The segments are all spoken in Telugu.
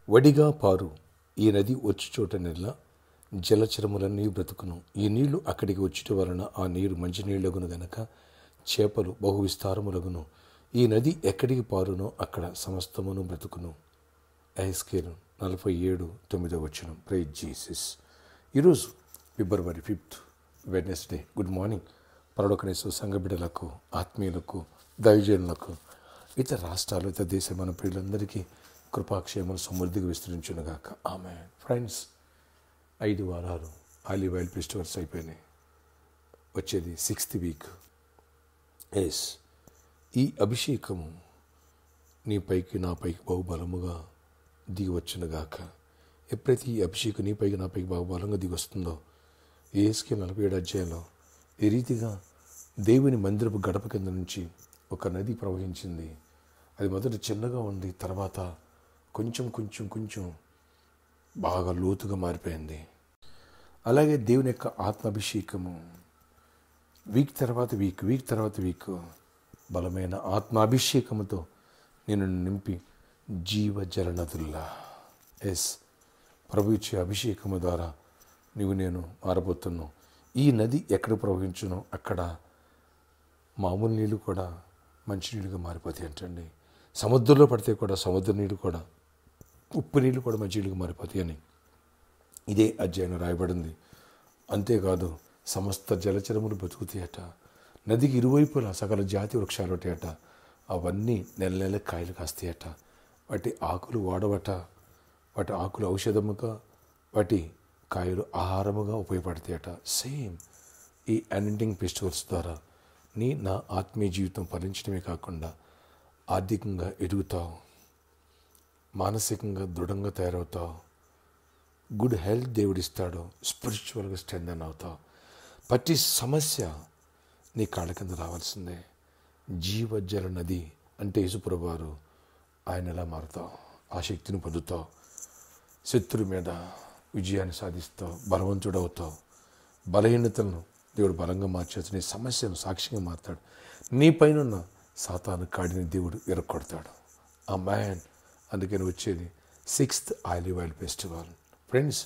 వడిగా పారు ఈ నది వచ్చి చోట నెల్ల జలచరములన్నీ బ్రతుకును. ఈ నీళ్లు అక్కడికి వచ్చుట వలన ఆ నీరు మంచినీళ్ళగును గనక చేపలు బహు విస్తారములగును. ఈ నది ఎక్కడికి పారునో అక్కడ సమస్తమును బ్రతుకును. ఎహెజ్కేలు 47:9. Praise Jesus. ఈరోజు ఫిబ్రవరి 5 వెడ్నెస్డే. Good morning. పరలోకనేసు సంఘ బిడ్డలకు, ఆత్మీయులకు, దైవజనులకు, ఇతర రాష్ట్రాలు, ఇతర దేశ మన ప్రియులందరికీ కృపాక్షేమలు సమృద్ధిగా విస్తరించునుగాక. ఆమేన్. ఫ్రెండ్స్, 5 వారాలు ఆలివ్ ఆయిల్ ఫెస్టివల్స్ అయిపోయినాయి. వచ్చేది 6th వీక్. ఈ అభిషేకము నీ పైకి నా పైకి బహుబలముగా దిగి వచ్చునుగాక. ఎప్పుడైతే ఈ అభిషేకం నీ పైకి నా పైకి బహుబలంగా దిగి వస్తుందో, ఎహెజ్కేలు 47 ఈ రీతిగా దేవుని మందిరపు గడప కింద నుంచి ఒక నది ప్రవహించింది. అది మొదట చిన్నగా ఉంది, తర్వాత కొంచెం బాగా లోతుగా మారిపోయింది. అలాగే దేవుని యొక్క ఆత్మాభిషేకము వీక్ తర్వాత వీక్ బలమైన ఆత్మాభిషేకముతో నేను నింపి జీవజల నదుల్లా ప్రభు ఇచ్చే అభిషేకము ద్వారా నేను మారబోతున్నాను. ఈ నది ఎక్కడ ప్రవహించునో అక్కడ మామూలు నీళ్ళు కూడా మంచినీళ్ళుగా మారిపోతాయి అంటండి. సముద్రంలో పడితే కూడా సముద్ర నీళ్ళు కూడా, ఉప్పు నీళ్ళు కూడా మంచినీళ్ళుగా మారిపోతాయి అని ఇదే అధ్యాయం రాయబడింది. అంతేకాదు సమస్త జలచరములు బతుకుతాయట. నదికి ఇరువైపులా సకల జాతి వృక్షాలు ఉంటాయట. అవన్నీ నెల కాయలు కాస్తాయట. వాటి ఆకులు వాడవట. వాటి ఆకులు ఔషధముగా, వాటి కాయలు ఆహారముగా ఉపయోగపడతాయట. సేమ్ ఈ అనింటింగ్ ఫెస్టివల్స్ ద్వారా నా ఆత్మీయ జీవితం ఫలించడమే కాకుండా ఆర్థికంగా ఎదుగుతావు, మానసికంగా దృఢంగా తయారవుతావు, గుడ్ హెల్త్ దేవుడిస్తాడు, స్పిరిచువల్గా స్ట్రెంథన్ అవుతావు. ప్రతి సమస్య నీ కాళ్ళ కింద రావాల్సిందే. జీవజల నది అంటే యేసుప్రభువు వారు, ఆయన ఎలా మారుతావు, ఆ శక్తిని పొందుతావు, శత్రు మీద విజయాన్ని సాధిస్తావు, బలవంతుడవుతావు. బలహీనతలను దేవుడు బలంగా మార్చేసి నీ సమస్యను సాక్షిగా మారుతాడు. నీ పైన సాతాను కాడిని దేవుడు ఎరగొడతాడు. ఆ మ్యాన్. అందుకని వచ్చేది 6th olive oil festival. Friends,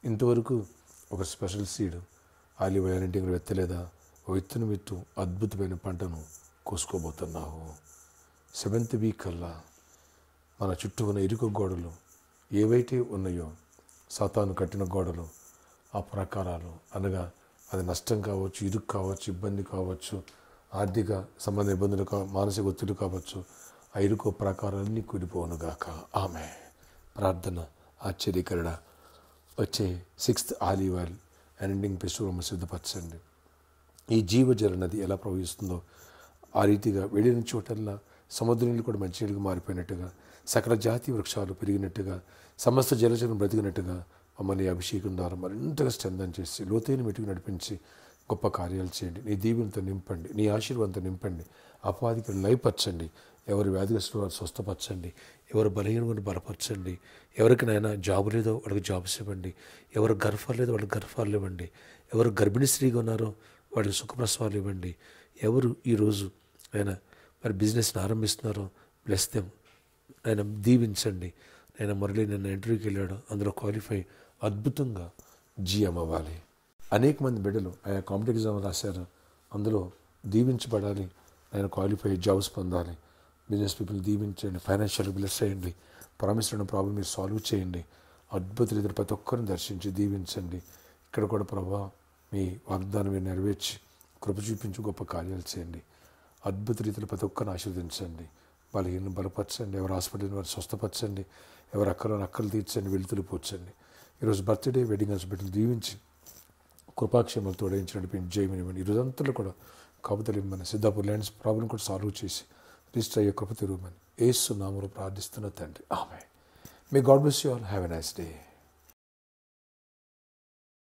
ఇంతవరకు ఒక స్పెషల్ సీడ్ ఆలివ్ ఆయిల్ ఇంటికి వెత్తలేదా? విత్తును విత్తు అద్భుతమైన పంటను కోసుకోబోతున్నావు. 7th వీక్ కల్లా మన చుట్టూ ఉన్న ఇరుకు గోడలు ఏవైతే ఉన్నాయో, సాతాను కట్టిన గోడలు, ఆ ప్రాకారాలు, అనగా అది నష్టం కావచ్చు, ఇరుకు కావచ్చు, ఇబ్బంది కావచ్చు, ఆర్థిక సంబంధ ఇబ్బందులు మానసిక ఒత్తిడి కావచ్చు, ఆ ఇరుకు ప్రాకారాలన్నీ కూలిపోనుగాక. ఆమె ప్రార్థన. ఆశ్చర్యకరణ. వచ్చే 6th olive oil ending festival సిద్ధపరచండి. ఈ జీవజల నది ఎలా ప్రవహిస్తుందో ఆ రీతిగా వెళ్ళిన చోటల్లా సముద్ర నీళ్ళు కూడా మంచినీళ్ళుగా మారిపోయినట్టుగా, సకల జాతి వృక్షాలు పెరిగినట్టుగా, సమస్త జలచరం బ్రతికినట్టుగా మమ్మల్ని అభిషేకం ద్వారా మరింతగా స్ట్రెంథన్ చేసి లోతైన మెట్టుకు నడిపించి గొప్ప కార్యాలు చేయండి. నీ దీవెనతో నింపండి, నీ ఆశీర్వాదంతో నింపండి. అపవాదికి లయపరచండి. ఎవరు వ్యాధిగ్రస్తులు వారు స్వస్థపరచండి. ఎవరు బలహీనమైన బలపరచండి. ఎవరికైనా జాబు లేదో వాళ్ళకి జాబ్స్ ఇవ్వండి. ఎవరు గర్భాలు లేదో వాళ్ళకి గర్భాలు ఇవ్వండి. ఎవరు గర్భిణీ స్త్రీగా ఉన్నారో వాళ్ళకి సుఖప్రసవాలు ఇవ్వండి. ఎవరు ఈరోజు ఆయన మరి బిజినెస్ని ఆరంభిస్తున్నారో బ్లెస్ దెమ్. ఆయన దీవించండి. నేను మురళి నిన్న ఇంటర్వ్యూకి వెళ్ళాడు, అందులో క్వాలిఫై అద్భుతంగా జీఎం అవ్వాలి. అనేక మంది బిడ్డలు ఆయా కాంపిటేటివ్ ఎగ్జామ్ రాశారు, అందులో దీవించబడాలి, ఆయన క్వాలిఫై జాబ్స్ పొందాలి. బిజినెస్ పీపుల్ దీవించండి, ఫైనాన్షియల్ బ్లెస్ చేయండి, ప్రామిస్ ఉన్న ప్రాబ్లమ్ మీరు సాల్వ్ చేయండి. అద్భుత రీతిలో ప్రతి ఒక్కరిని దర్శించి దీవించండి. ఇక్కడ కూడా ప్రభా మీ వాగ్దానం మీరు నెరవేర్చి కృప చూపించి గొప్ప కార్యాలు చేయండి. అద్భుత రీతిలో ప్రతి ఒక్కరిని ఆశీర్వదించండి. బలహీనను బలపరచండి. ఎవరు హాస్పిటల్ వారు స్వస్థపరచండి. ఎవరు అక్కలు తీర్చండి, వెలుతులు పోర్చండి. ఈరోజు బర్త్డే, వెడ్డింగ్ హాస్పిటల్ దీవించి కృపాక్షేమాలు తోడించి నడిపించి జయమనివ్వండి. ఈరోజంతలో కూడా కాపుతలు ఇవ్వమని, సిద్ధాపూర్ ల్యాండ్స్ ప్రాబ్లం కూడా సాల్వ్ చేసి రిజిస్టర్ అయ్యే కృప తెరవమని యేసు నామములో ప్రార్థిస్తున్న తండ్రి. ఆమేన్. May God bless you all. Have a nice day.